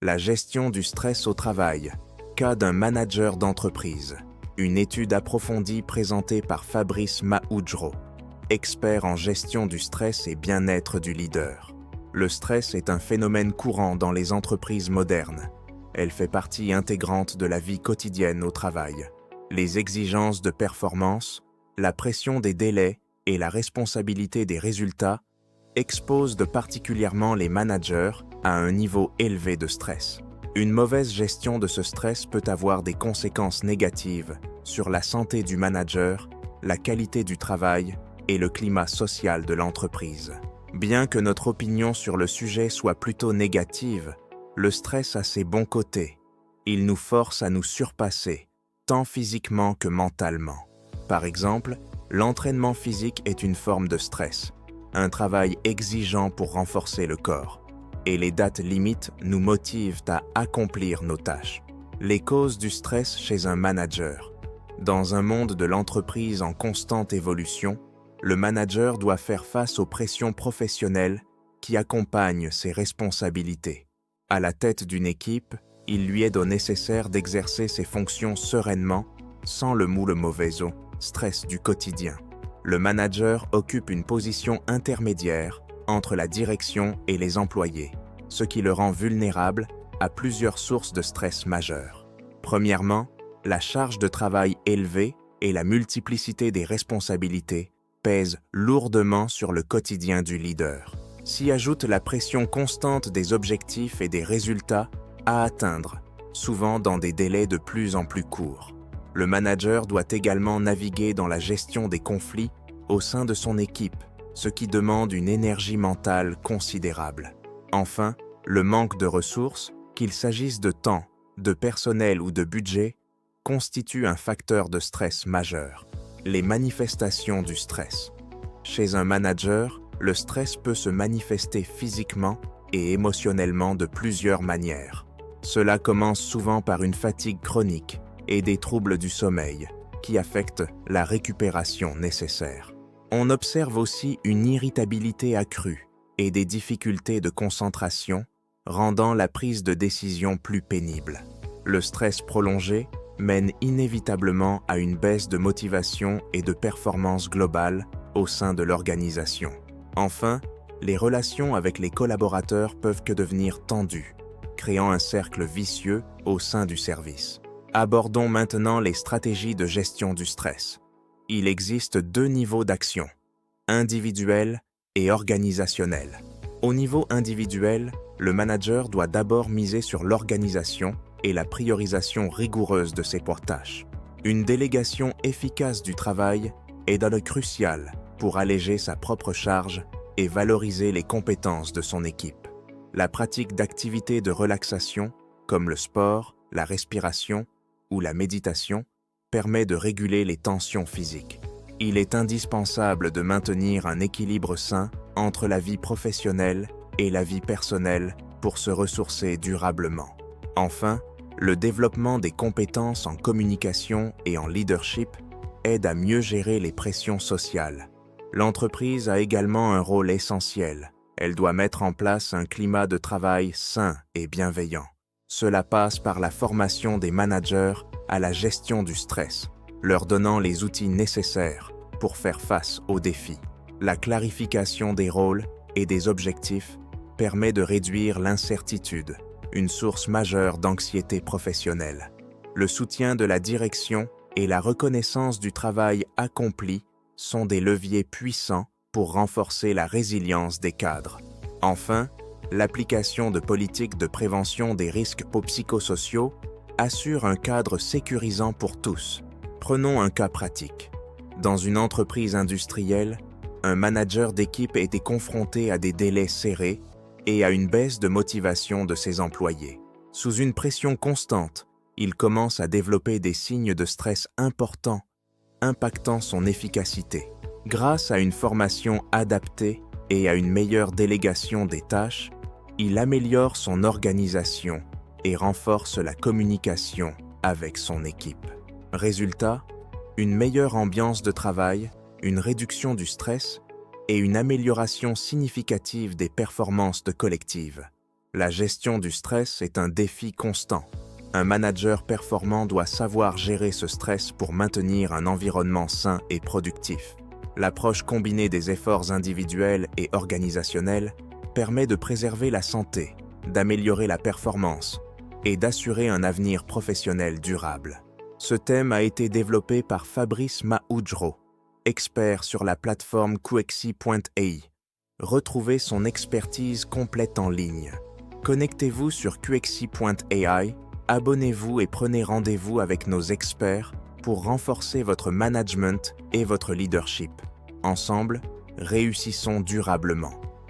La gestion du stress au travail. Cas d'un manager d'entreprise. Une étude approfondie présentée par Fabrice Maoudjro, expert en gestion du stress et bien-être du leader. Le stress est un phénomène courant dans les entreprises modernes. Elle fait partie intégrante de la vie quotidienne au travail. Les exigences de performance, la pression des délais et la responsabilité des résultats exposent particulièrement les managers à un niveau élevé de stress. Une mauvaise gestion de ce stress peut avoir des conséquences négatives sur la santé du manager, la qualité du travail et le climat social de l'entreprise. Bien que notre opinion sur le sujet soit plutôt négative, le stress a ses bons côtés. Il nous force à nous surpasser, tant physiquement que mentalement. Par exemple, l'entraînement physique est une forme de stress, un travail exigeant pour renforcer le corps. Et les dates limites nous motivent à accomplir nos tâches. Les causes du stress chez un manager. Dans un monde de l'entreprise en constante évolution, le manager doit faire face aux pressions professionnelles qui accompagnent ses responsabilités. À la tête d'une équipe, il lui est nécessaire d'exercer ses fonctions sereinement, sans le mauvais stress du quotidien. Le manager occupe une position intermédiaire entre la direction et les employés, ce qui le rend vulnérable à plusieurs sources de stress majeures. Premièrement, la charge de travail élevée et la multiplicité des responsabilités pèsent lourdement sur le quotidien du leader. S'y ajoute la pression constante des objectifs et des résultats à atteindre, souvent dans des délais de plus en plus courts. Le manager doit également naviguer dans la gestion des conflits au sein de son équipe, ce qui demande une énergie mentale considérable. Enfin, le manque de ressources, qu'il s'agisse de temps, de personnel ou de budget, constitue un facteur de stress majeur. Les manifestations du stress. Chez un manager, le stress peut se manifester physiquement et émotionnellement de plusieurs manières. Cela commence souvent par une fatigue chronique et des troubles du sommeil qui affectent la récupération nécessaire. On observe aussi une irritabilité accrue et des difficultés de concentration, rendant la prise de décision plus pénible. Le stress prolongé mène inévitablement à une baisse de motivation et de performance globale au sein de l'organisation. Enfin, les relations avec les collaborateurs peuvent devenir tendues, créant un cercle vicieux au sein du service. Abordons maintenant les stratégies de gestion du stress. Il existe 2 niveaux d'action, individuel et organisationnel. Au niveau individuel, le manager doit d'abord miser sur l'organisation et la priorisation rigoureuse de ses tâches. Une délégation efficace du travail est cruciale pour alléger sa propre charge et valoriser les compétences de son équipe. La pratique d'activités de relaxation, comme le sport, la respiration ou la méditation, permet de réguler les tensions physiques. Il est indispensable de maintenir un équilibre sain entre la vie professionnelle et la vie personnelle pour se ressourcer durablement. Enfin, le développement des compétences en communication et en leadership aide à mieux gérer les pressions sociales. L'entreprise a également un rôle essentiel. Elle doit mettre en place un climat de travail sain et bienveillant. Cela passe par la formation des managers à la gestion du stress, leur donnant les outils nécessaires pour faire face aux défis. La clarification des rôles et des objectifs permet de réduire l'incertitude, une source majeure d'anxiété professionnelle. Le soutien de la direction et la reconnaissance du travail accompli sont des leviers puissants pour renforcer la résilience des cadres. Enfin, l'application de politiques de prévention des risques psychosociaux assure un cadre sécurisant pour tous. Prenons un cas pratique. Dans une entreprise industrielle, un manager d'équipe était confronté à des délais serrés et à une baisse de motivation de ses employés. Sous une pression constante, il commence à développer des signes de stress importants, impactant son efficacité. Grâce à une formation adaptée et à une meilleure délégation des tâches, il améliore son organisation et renforce la communication avec son équipe. Résultat, une meilleure ambiance de travail, une réduction du stress et une amélioration significative des performances collectives. La gestion du stress est un défi constant. Un manager performant doit savoir gérer ce stress pour maintenir un environnement sain et productif. L'approche combinée des efforts individuels et organisationnels permet de préserver la santé, d'améliorer la performance et d'assurer un avenir professionnel durable. Ce thème a été développé par Fabrice Maoudjro, expert sur la plateforme QXI.ai. Retrouvez son expertise complète en ligne. Connectez-vous sur QXI.ai, abonnez-vous et prenez rendez-vous avec nos experts pour renforcer votre management et votre leadership. Ensemble, réussissons durablement.